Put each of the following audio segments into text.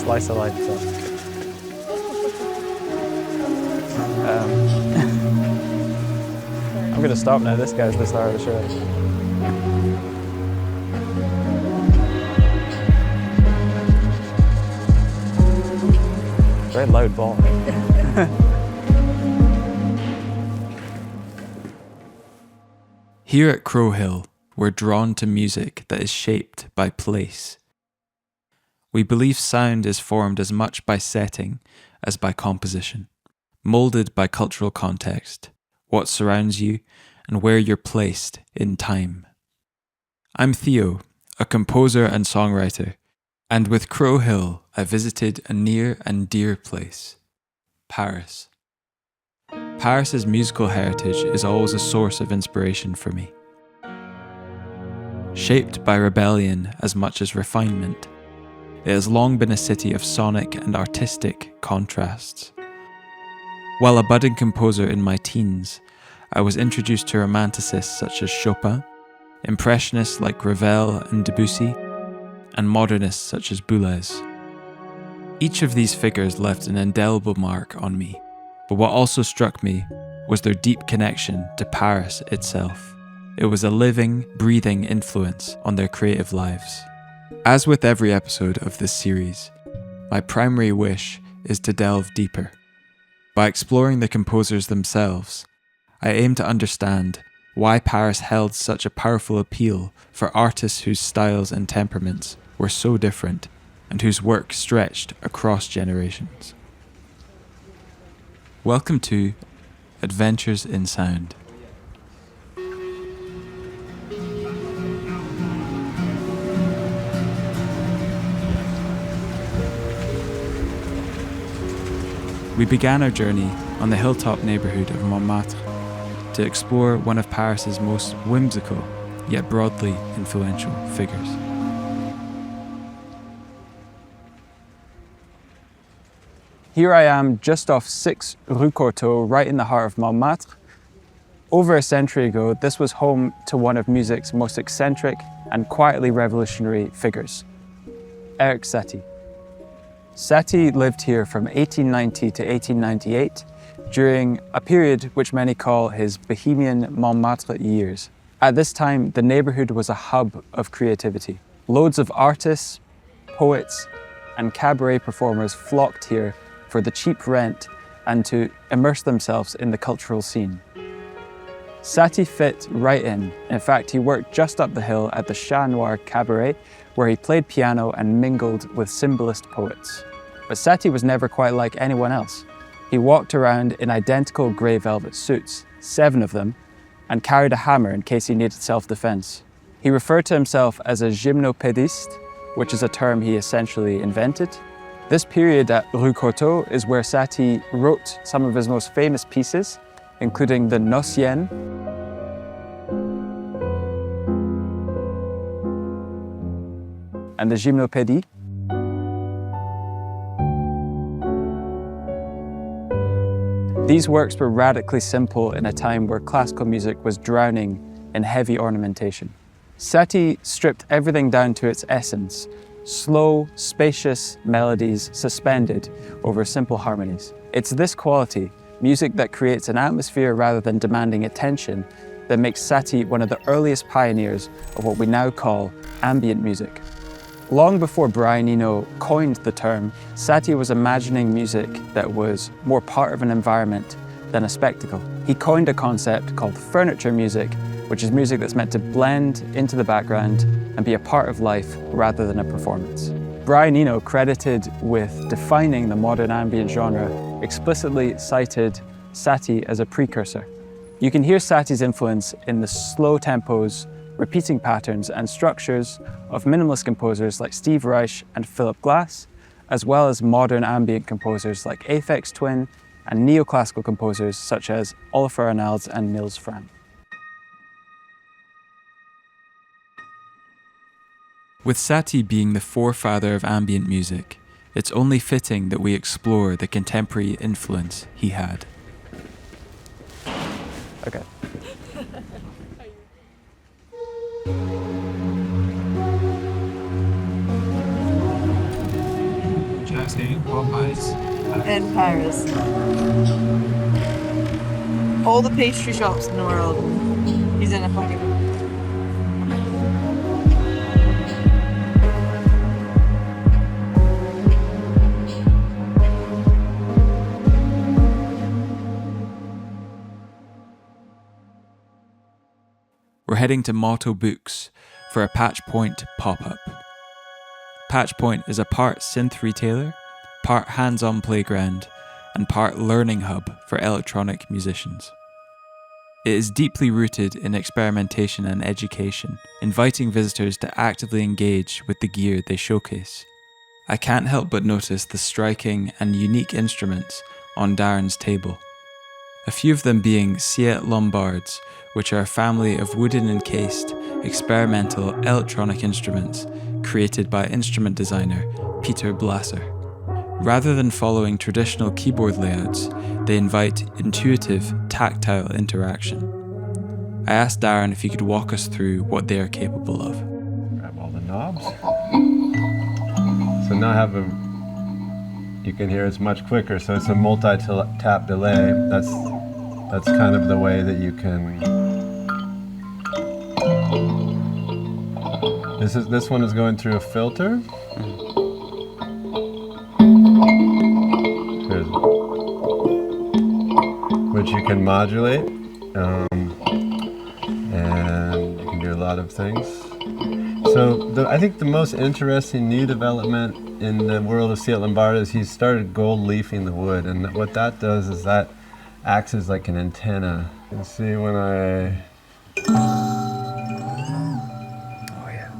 slice of life. So. I'm gonna stop now. This guy's the star of the show. Very loud ball. Here at Crow Hill, we're drawn to music that is shaped by place. We believe sound is formed as much by setting as by composition, molded by cultural context, what surrounds you, and where you're placed in time. I'm Theo, a composer and songwriter, and with Crow Hill, I visited a near and dear place, Paris. Paris's musical heritage is always a source of inspiration for me. Shaped by rebellion as much as refinement, it has long been a city of sonic and artistic contrasts. While a budding composer in my teens, I was introduced to romanticists such as Chopin, impressionists like Ravel and Debussy, and modernists such as Boulez. Each of these figures left an indelible mark on me, but what also struck me was their deep connection to Paris itself. It was a living, breathing influence on their creative lives. As with every episode of this series, my primary wish is to delve deeper. By exploring the composers themselves, I aim to understand why Paris held such a powerful appeal for artists whose styles and temperaments were so different and whose work stretched across generations. Welcome to Adventures in Sound. We began our journey on the hilltop neighbourhood of Montmartre to explore one of Paris's most whimsical yet broadly influential figures. Here I am just off 6 Rue Courtauld, right in the heart of Montmartre. Over a century ago, this was home to one of music's most eccentric and quietly revolutionary figures, Erik Satie. Satie lived here from 1890 to 1898 during a period which many call his Bohemian Montmartre years. At this time, the neighbourhood was a hub of creativity. Loads of artists, poets, and cabaret performers flocked here for the cheap rent and to immerse themselves in the cultural scene. Satie fit right in. In fact, he worked just up the hill at the Chat Noir Cabaret, where he played piano and mingled with symbolist poets. But Satie was never quite like anyone else. He walked around in identical grey velvet suits, 7 of them, and carried a hammer in case he needed self-defense. He referred to himself as a gymnopédiste, which is a term he essentially invented. This period at Rue Courtauld is where Satie wrote some of his most famous pieces, including the Nocienne, and the Gymnopédie. These works were radically simple in a time where classical music was drowning in heavy ornamentation. Satie stripped everything down to its essence, slow, spacious melodies suspended over simple harmonies. It's this quality, music that creates an atmosphere rather than demanding attention, that makes Satie one of the earliest pioneers of what we now call ambient music. Long before Brian Eno coined the term, Satie was imagining music that was more part of an environment than a spectacle. He coined a concept called furniture music, which is music that's meant to blend into the background and be a part of life rather than a performance. Brian Eno, credited with defining the modern ambient genre, explicitly cited Satie as a precursor. You can hear Satie's influence in the slow tempos, repeating patterns and structures of minimalist composers like Steve Reich and Philip Glass, as well as modern ambient composers like Aphex Twin and neoclassical composers such as Olafur Arnalds and Nils Frahm. With Satie being the forefather of ambient music, it's only fitting that we explore the contemporary influence he had. Okay. in Paris. All the pastry shops in the world. He's in a fucking... We're heading to Motto Books for a Patch Point pop-up. Patch Point is a part synth retailer, part hands-on playground, and part learning hub for electronic musicians. It is deeply rooted in experimentation and education, inviting visitors to actively engage with the gear they showcase. I can't help but notice the striking and unique instruments on Darren's table. A few of them being Siet Lombards, which are a family of wooden encased, experimental electronic instruments created by instrument designer Peter Blasser. Rather than following traditional keyboard layouts, they invite intuitive, tactile interaction. I asked Darren if he could walk us through what they are capable of. Grab all the knobs. So now I have you can hear it's much quicker, so it's a multi-tap delay. That's kind of the way that you can. This one is going through a filter. Which you can modulate, and you can do a lot of things. So I think the most interesting new development in the world of Siet Lombard is he started gold leafing the wood, and what that does is that acts as like an antenna. You can see when I... Oh yeah.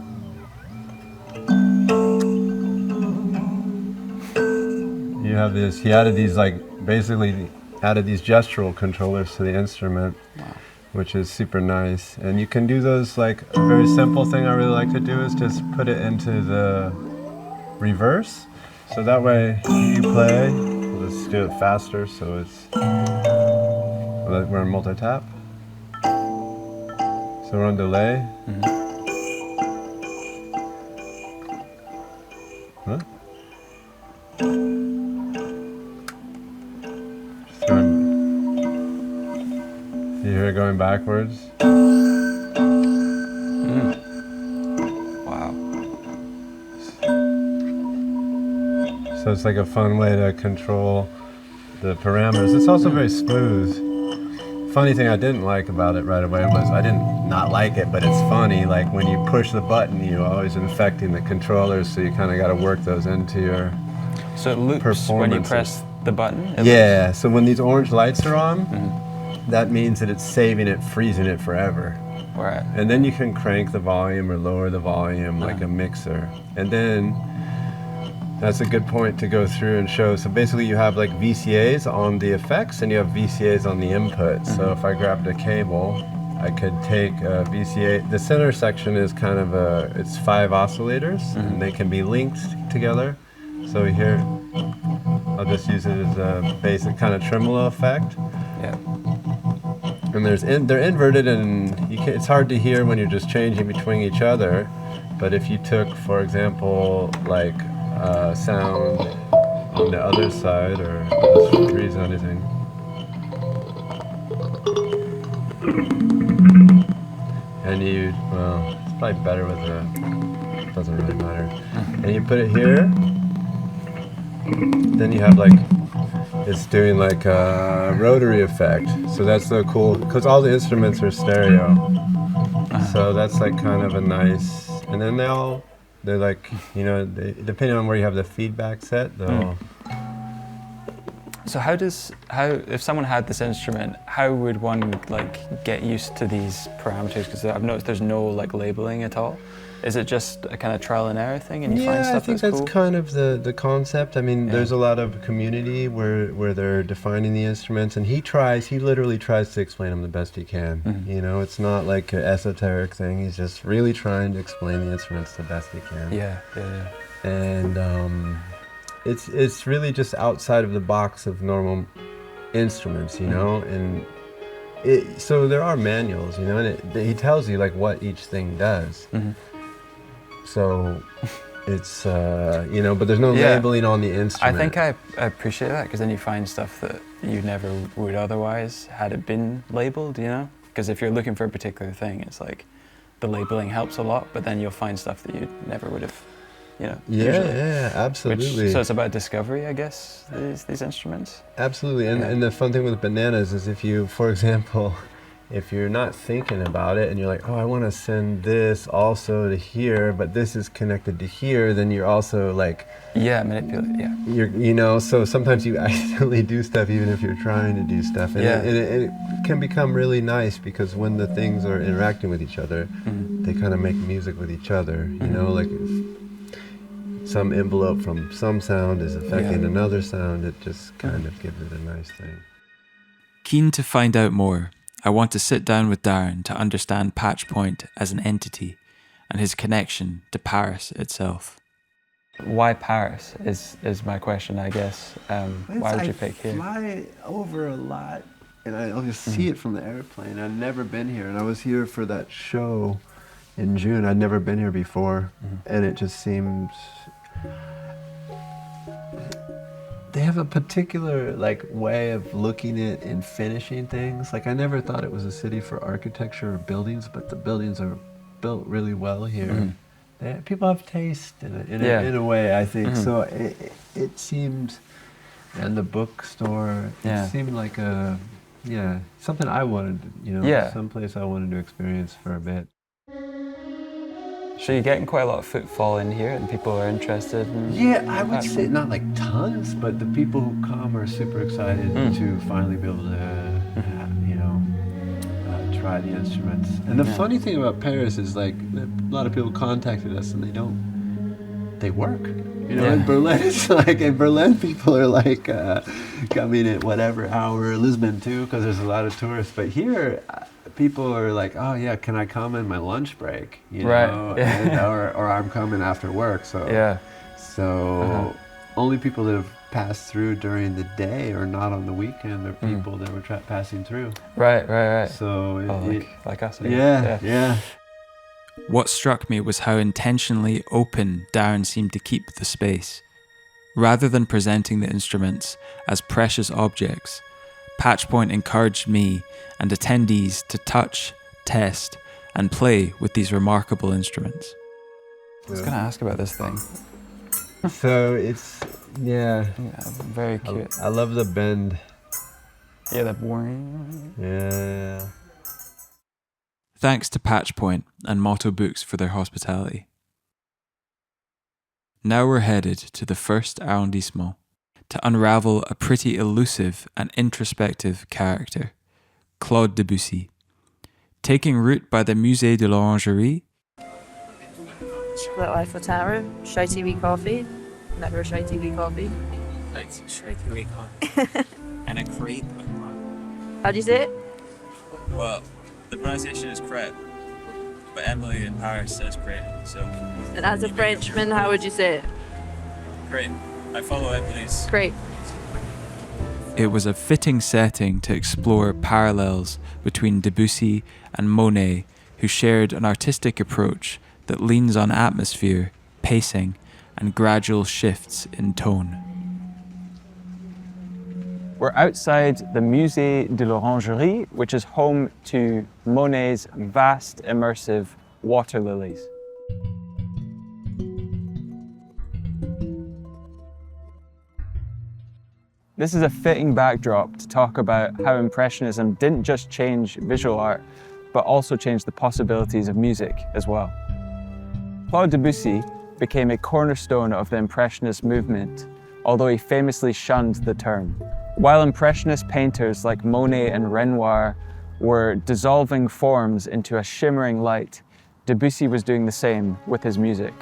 You have this, he added these basically added these gestural controllers to the instrument, wow, which is super nice. And you can do those, like a very simple thing I really like to do is just put it into the reverse. So that way you play, let's do it faster so it's, we're on multi-tap. So we're on delay. Huh? You hear it going backwards? Wow. So it's like a fun way to control the parameters. It's also very smooth. Funny thing I didn't like about it right away was I didn't not like it, but it's funny. Like when you push the button, you're always infecting the controllers, so you kind of got to work those into your So it loops when you press the button? Yeah, so when these orange lights are on, that means that it's saving it, freezing it forever. Right. And then you can crank the volume or lower the volume like a mixer. And then that's a good point to go through and show. So basically you have like VCAs on the effects and you have VCAs on the input. So if I grabbed a cable, I could take a VCA. The center section is kind of it's 5 oscillators and they can be linked together. So here, I'll just use it as a basic kind of tremolo effect. Yeah. And they're inverted, and it's hard to hear when you're just changing between each other. But if you took, for example, like sound on the other side, or let's freeze anything. And well, it's probably better with it doesn't really matter. And you put it here, then you have like, it's doing like a rotary effect. So that's so cool, because all the instruments are stereo. So that's like kind of a nice, and then they're like, you know, depending on where you have the feedback set, they'll... So if someone had this instrument, how would one like get used to these parameters? Because I've noticed there's no like labeling at all. Is it just a kind of trial and error thing, and you find stuff I think that's cool? kind of the concept. I mean, there's a lot of community where they're defining the instruments, and he literally tries to explain them the best he can. You know, it's not like an esoteric thing. He's just really trying to explain the instruments the best he can. Yeah. And it's really just outside of the box of normal instruments, you know, and so there are manuals, you know, and he tells you like what each thing does. So It's but there's no Yeah. labeling on the I instrument. think I appreciate that because then you find stuff that you never would otherwise had it been labeled, you know? Because if you're looking for a particular thing, it's like the labeling helps a lot, but then you'll find stuff that you never would have, usually. Yeah, absolutely. So it's about discovery, I guess, these instruments. Absolutely, and, Yeah. and the fun thing with bananas is if you, for example, if you're not thinking about it and you're like, oh, I want to send this also to here, but this is connected to here, then you're also like, Yeah, manipulate, yeah. so sometimes you accidentally do stuff even if you're trying to do stuff. And, Yeah. it can become really nice because when the things are interacting with each other, they kind of make music with each other, like if some envelope from some sound is affecting another sound, it just kind of gives it a nice thing. Keen to find out more, I want to sit down with Darren to understand Patch Point as an entity and his connection to Paris itself. Why Paris is my question, I guess. Why would you pick here? I fly over a lot, and I'll just see it from the airplane. I've never been here, and I was here for that show in June. I'd never been here before, and it just seems... They have a particular way of looking at and finishing things. I never thought it was a city for architecture or buildings, but the buildings are built really well here. People have taste in a way, I think. So it seems, and the bookstore, it seemed like something I wanted, someplace I wanted to experience for a bit. So you're getting quite a lot of footfall in here and people are interested in... Yeah, I would say not tons, but the people who come are super excited to finally be able to, try the instruments. And the funny thing about Paris is a lot of people contacted us and they work. In Berlin, it's in Berlin people are coming at whatever hour, Lisbon too, because there's a lot of tourists. But here, people are oh yeah, can I come in my lunch break? Right. And, or I'm coming after work. So only people that have passed through during the day or not on the weekend are people that were passing through. Right. So like us. Yeah. What struck me was how intentionally open Darren seemed to keep the space. Rather than presenting the instruments as precious objects, Patchpoint encouraged me and attendees to touch, test, and play with these remarkable instruments. I was going to ask about this thing. So it's, Very cute. I love the bend. Yeah, the boring. Yeah. Thanks to Patchpoint and Motto Books for their hospitality. Now we're headed to the first arrondissement to unravel a pretty elusive and introspective character, Claude Debussy. Taking root by the Musée de l'Orangerie, Chocolate Eiffel Tower, Shy TV coffee, never Shy TV coffee. and a crepe. How do you say it? Well, the pronunciation is crepe, but Emily in Paris says crepe, so... And as a Frenchman, how would you say it? Crepe. I follow Emily's. Great. It was a fitting setting to explore parallels between Debussy and Monet, who shared an artistic approach that leans on atmosphere, pacing, and gradual shifts in tone. We're outside the Musée de l'Orangerie, which is home to Monet's vast, immersive water lilies. This is a fitting backdrop to talk about how Impressionism didn't just change visual art, but also changed the possibilities of music as well. Claude Debussy became a cornerstone of the Impressionist movement, although he famously shunned the term. While Impressionist painters like Monet and Renoir were dissolving forms into a shimmering light, Debussy was doing the same with his music.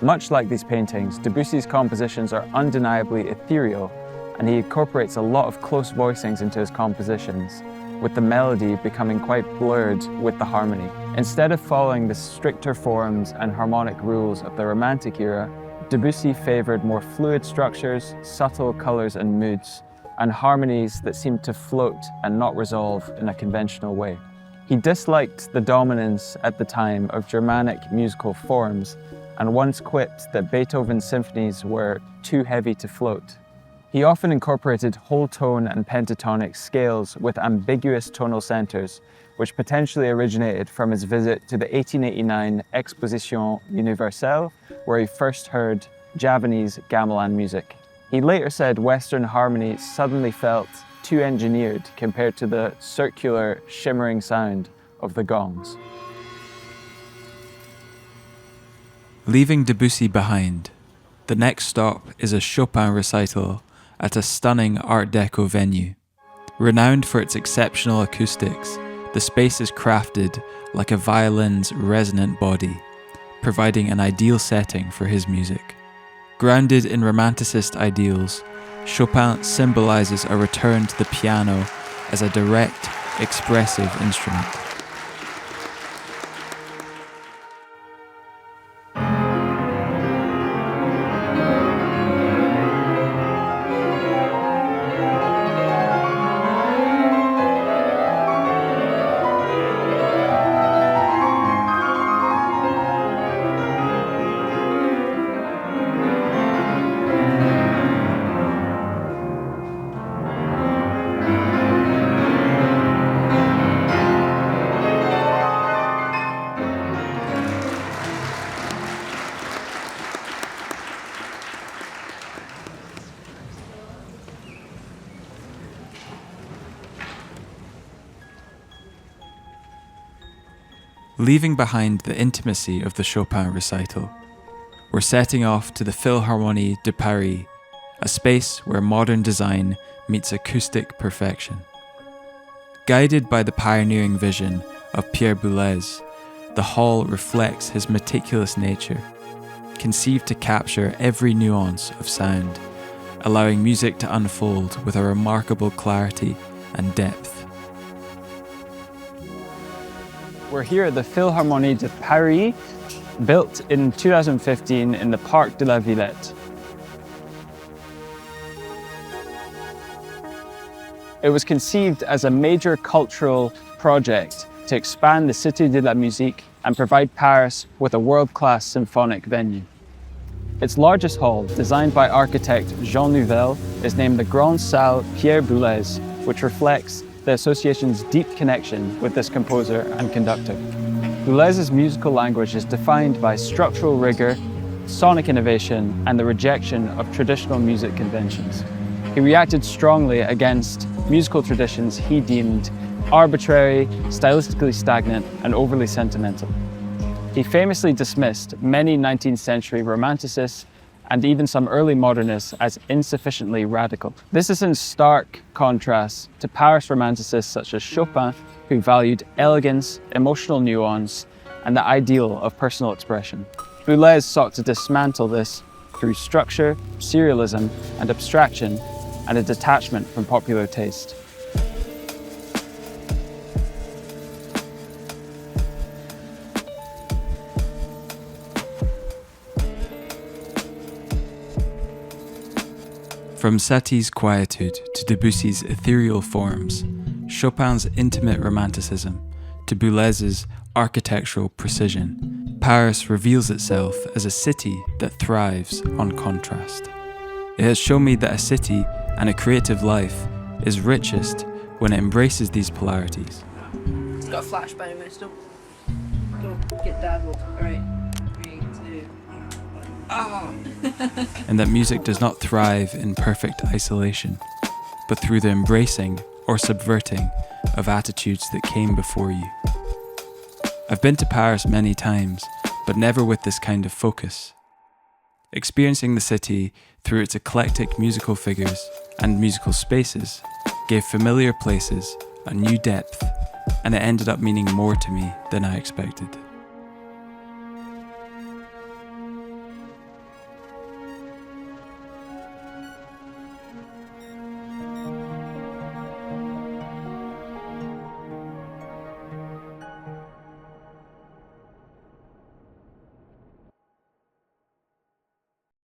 Much like these paintings, Debussy's compositions are undeniably ethereal, and he incorporates a lot of close voicings into his compositions, with the melody becoming quite blurred with the harmony. Instead of following the stricter forms and harmonic rules of the Romantic era, Debussy favored more fluid structures, subtle colors and moods, and harmonies that seemed to float and not resolve in a conventional way. He disliked the dominance at the time of Germanic musical forms and once quipped that Beethoven's symphonies were too heavy to float. He often incorporated whole tone and pentatonic scales with ambiguous tonal centers, which potentially originated from his visit to the 1889 Exposition Universelle, where he first heard Javanese gamelan music. He later said Western harmony suddenly felt too engineered compared to the circular, shimmering sound of the gongs. Leaving Debussy behind, the next stop is a Chopin recital at a stunning Art Deco venue. Renowned for its exceptional acoustics, the space is crafted like a violin's resonant body, providing an ideal setting for his music. Grounded in Romanticist ideals, Chopin symbolizes a return to the piano as a direct, expressive instrument. Leaving behind the intimacy of the Chopin recital, we're setting off to the Philharmonie de Paris, a space where modern design meets acoustic perfection. Guided by the pioneering vision of Pierre Boulez, the hall reflects his meticulous nature, conceived to capture every nuance of sound, allowing music to unfold with a remarkable clarity and depth. We're here at the Philharmonie de Paris, built in 2015 in the Parc de la Villette. It was conceived as a major cultural project to expand the Cité de la Musique and provide Paris with a world-class symphonic venue. Its largest hall, designed by architect Jean Nouvel, is named the Grande Salle Pierre Boulez, which reflects the association's deep connection with this composer and conductor. Boulez's musical language is defined by structural rigor, sonic innovation, and the rejection of traditional music conventions. He reacted strongly against musical traditions he deemed arbitrary, stylistically stagnant, and overly sentimental. He famously dismissed many 19th century romanticists and even some early modernists as insufficiently radical. This is in stark contrast to Paris romanticists such as Chopin, who valued elegance, emotional nuance, and the ideal of personal expression. Boulez sought to dismantle this through structure, serialism, and abstraction, and a detachment from popular taste. From Satie's quietude to Debussy's ethereal forms, Chopin's intimate romanticism to Boulez's architectural precision, Paris reveals itself as a city that thrives on contrast. It has shown me that a city and a creative life is richest when it embraces these polarities. It's got a flash bonus, don't get dazzled. Alright, 3, 2, 1. And that music does not thrive in perfect isolation, but through the embracing or subverting of attitudes that came before you. I've been to Paris many times, but never with this kind of focus. Experiencing the city through its eclectic musical figures and musical spaces gave familiar places a new depth, and it ended up meaning more to me than I expected.